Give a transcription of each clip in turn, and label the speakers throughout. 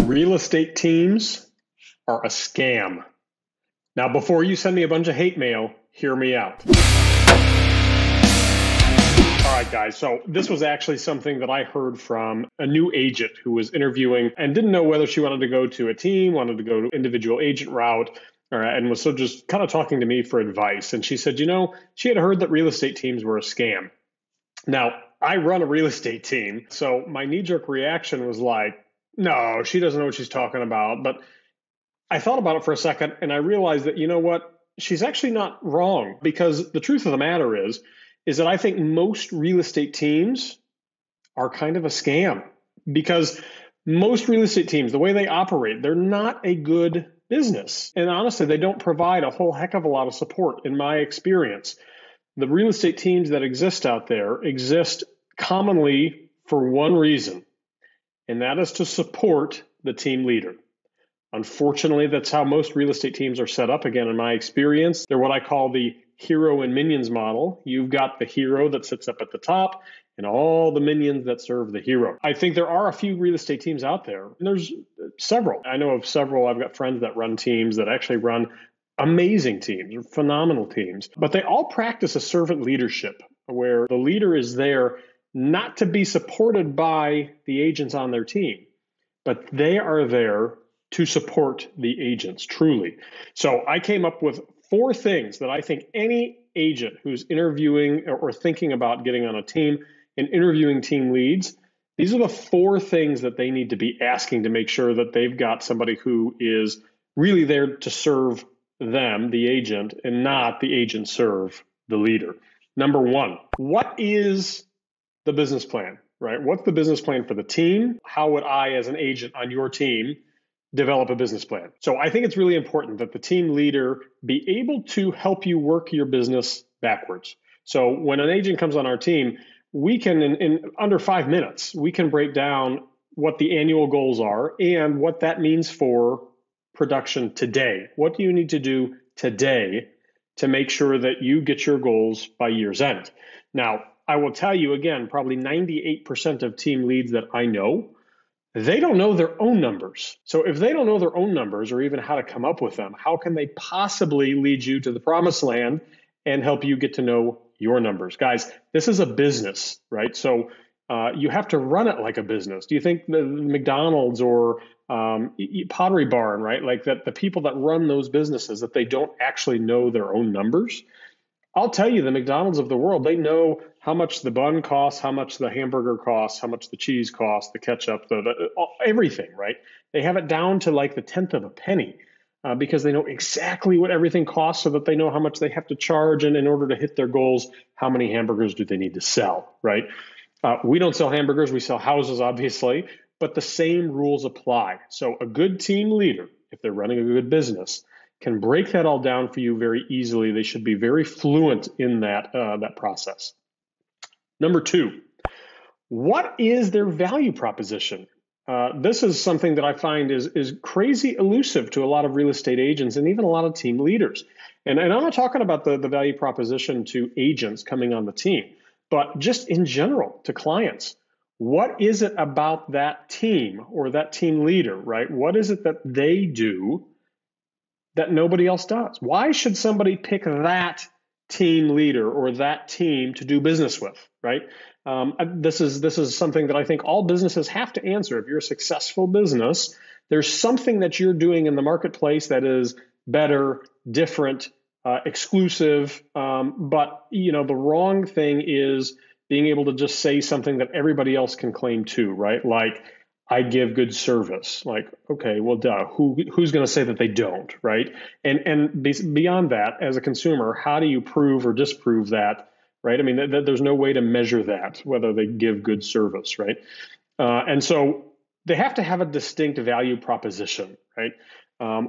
Speaker 1: Real estate teams are a scam. Now, before you send me a bunch of hate mail, hear me out. All right, guys. So this was actually something that I heard from a new agent who was interviewing and didn't know whether she wanted to go to a team, wanted to go to individual agent route, and was so just kind of talking to me for advice. And she said, she had heard that real estate teams were a scam. Now, I run a real estate team, so my knee-jerk reaction was like, no, she doesn't know what she's talking about. But I thought about it for a second, and I realized that, you know what? She's actually not wrong, because the truth of the matter is that I think most real estate teams are kind of a scam, because most real estate teams, the way they operate, they're not a good business. And honestly, they don't provide a whole heck of a lot of support in my experience. The real estate teams that exist out there exist commonly for one reason, and that is to support the team leader. Unfortunately, that's how most real estate teams are set up. Again, in my experience, they're what I call the hero and minions model. You've got the hero that sits up at the top and all the minions that serve the hero. I think there are a few real estate teams out there, and there's several. I know of several. I've got friends that run teams that actually run amazing teams, phenomenal teams, but they all practice a servant leadership where the leader is there not to be supported by the agents on their team, but they are there to support the agents, truly. So I came up with 4 things that I think any agent who's interviewing or thinking about getting on a team and interviewing team leads, these are the 4 things that they need to be asking to make sure that they've got somebody who is really there to serve them, the agent, and not the agent serve the leader. Number 1, what is the business plan, right? What's the business plan for the team? How would I, as an agent on your team, develop a business plan? So I think it's really important that the team leader be able to help you work your business backwards. So when an agent comes on our team, we can, in under 5 minutes, we can break down what the annual goals are and what that means for production today. What do you need to do today to make sure that you get your goals by year's end? Now, I will tell you again, probably 98% of team leads that I know, they don't know their own numbers. So if they don't know their own numbers or even how to come up with them, how can they possibly lead you to the promised land and help you get to know your numbers? Guys, this is a business, right? So you have to run it like a business. Do you think the McDonald's or Pottery Barn, right? Like that the people that run those businesses, that they don't actually know their own numbers? I'll tell you, the McDonald's of the world, they know how much the bun costs, how much the hamburger costs, how much the cheese costs, the ketchup, everything, right? They have it down to like the 10th of a penny because they know exactly what everything costs, so that they know how much they have to charge. And in order to hit their goals, how many hamburgers do they need to sell, right? We don't sell hamburgers, we sell houses, obviously, but the same rules apply. So a good team leader, if they're running a good business, can break that all down for you very easily. They should be very fluent in that process. Number 2, what is their value proposition? This is something that I find is crazy elusive to a lot of real estate agents and even a lot of team leaders. And I'm not talking about the value proposition to agents coming on the team, but just in general to clients. What is it about that team or that team leader, right? What is it that they do that nobody else does? Why should somebody pick that team leader or that team to do business with, right? This is something that I think all businesses have to answer. If you're a successful business, there's something that you're doing in the marketplace that is better, different, exclusive. But the wrong thing is being able to just say something that everybody else can claim too, right? Like, I give good service. Like, okay, well, duh. Who's going to say that they don't, right? And beyond that, as a consumer, how do you prove or disprove that, right? I mean, there's no way to measure that, whether they give good service, right? And so they have to have a distinct value proposition, right?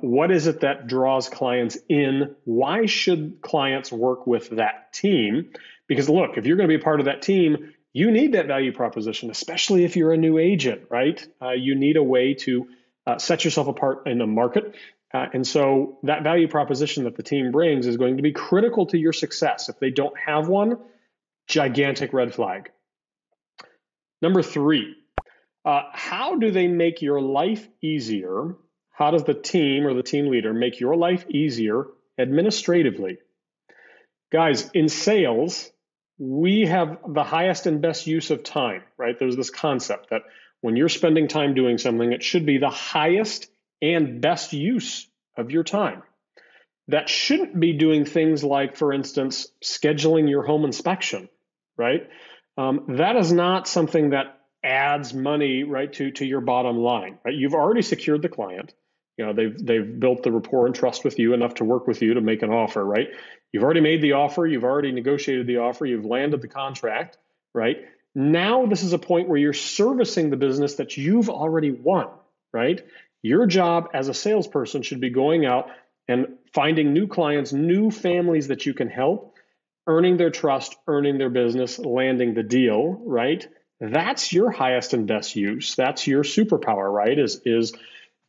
Speaker 1: What is it that draws clients in? Why should clients work with that team? Because look, if you're going to be a part of that team, you need that value proposition, especially if you're a new agent, right? You need a way to set yourself apart in the market. And so that value proposition that the team brings is going to be critical to your success. If they don't have one, gigantic red flag. Number 3, How do they make your life easier? How does the team or the team leader make your life easier administratively? Guys, in sales, we have the highest and best use of time, right? There's this concept that when you're spending time doing something, it should be the highest and best use of your time. That shouldn't be doing things like, for instance, scheduling your home inspection, right? That is not something that adds money, right, to your bottom line, right? You've already secured the client. You know, they've built the rapport and trust with you enough to work with you to make an offer, right? You've already made the offer. You've already negotiated the offer. You've landed the contract, right? Now this is a point where you're servicing the business that you've already won, right? Your job as a salesperson should be going out and finding new clients, new families that you can help, earning their trust, earning their business, landing the deal, right? That's your highest and best use. That's your superpower, right? Is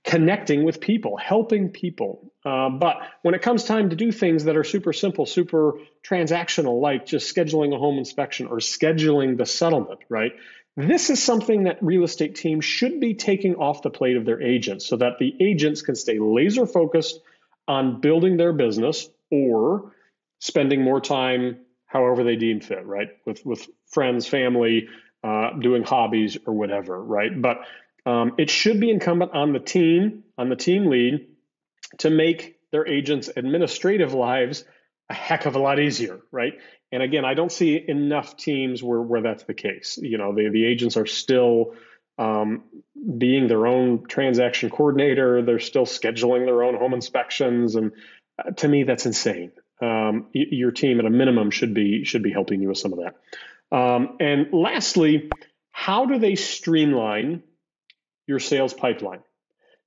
Speaker 1: connecting with people, helping people. But when it comes time to do things that are super simple, super transactional, like just scheduling a home inspection or scheduling the settlement, right? This is something that real estate teams should be taking off the plate of their agents so that the agents can stay laser focused on building their business or spending more time however they deem fit, right? With friends, family, doing hobbies or whatever, right? But it should be incumbent on the team lead, to make their agents' administrative lives a heck of a lot easier, right? And again, I don't see enough teams where that's the case. You know, the agents are still being their own transaction coordinator. They're still scheduling their own home inspections, and to me, that's insane. Your team, at a minimum, should be helping you with some of that. And lastly, how do they streamline your sales pipeline?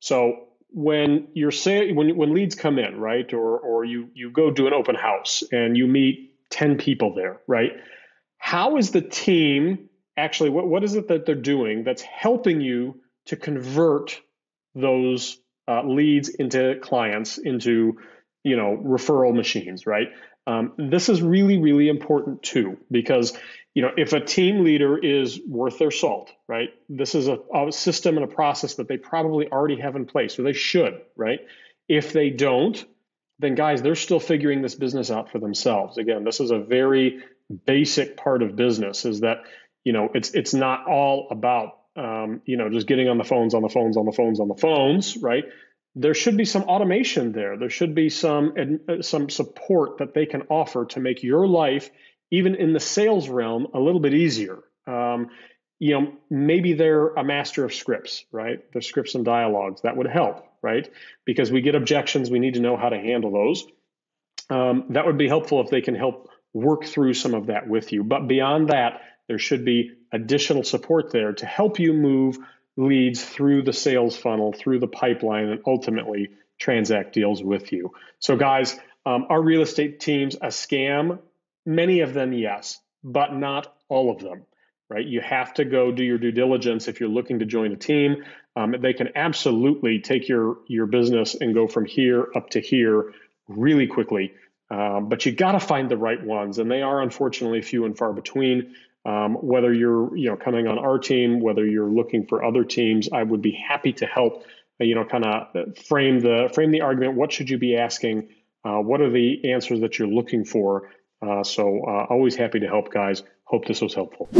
Speaker 1: So when when leads come in, right, or you go do an open house and you meet 10 people there, right? How is the team actually, what is it that they're doing that's helping you to convert those leads into clients, into, you know, referral machines, right? This is really, really important too, because, you know, if a team leader is worth their salt, right? This is a system and a process that they probably already have in place, or they should, right? If they don't, then guys, they're still figuring this business out for themselves. Again, this is a very basic part of business, is that, you know, it's not all about, you know, just getting on the phones, right? There should be some automation there. There should be some support that they can offer to make your life, even in the sales realm, a little bit easier. You know, maybe they're a master of scripts, right? The scripts and dialogues, that would help, right? Because we get objections, we need to know how to handle those. That would be helpful if they can help work through some of that with you. But beyond that, there should be additional support there to help you move leads through the sales funnel, through the pipeline, and ultimately transact deals with you. So guys, are real estate teams a scam? Many of them, yes, but not all of them, right? You have to go do your due diligence if you're looking to join a team. They can absolutely take your business and go from here up to here really quickly. But you got to find the right ones, and they are unfortunately few and far between. Whether you're, you know, coming on our team, whether you're looking for other teams, I would be happy to help, you know, kind of frame the argument. What should you be asking? What are the answers that you're looking for? So always happy to help, guys. Hope this was helpful.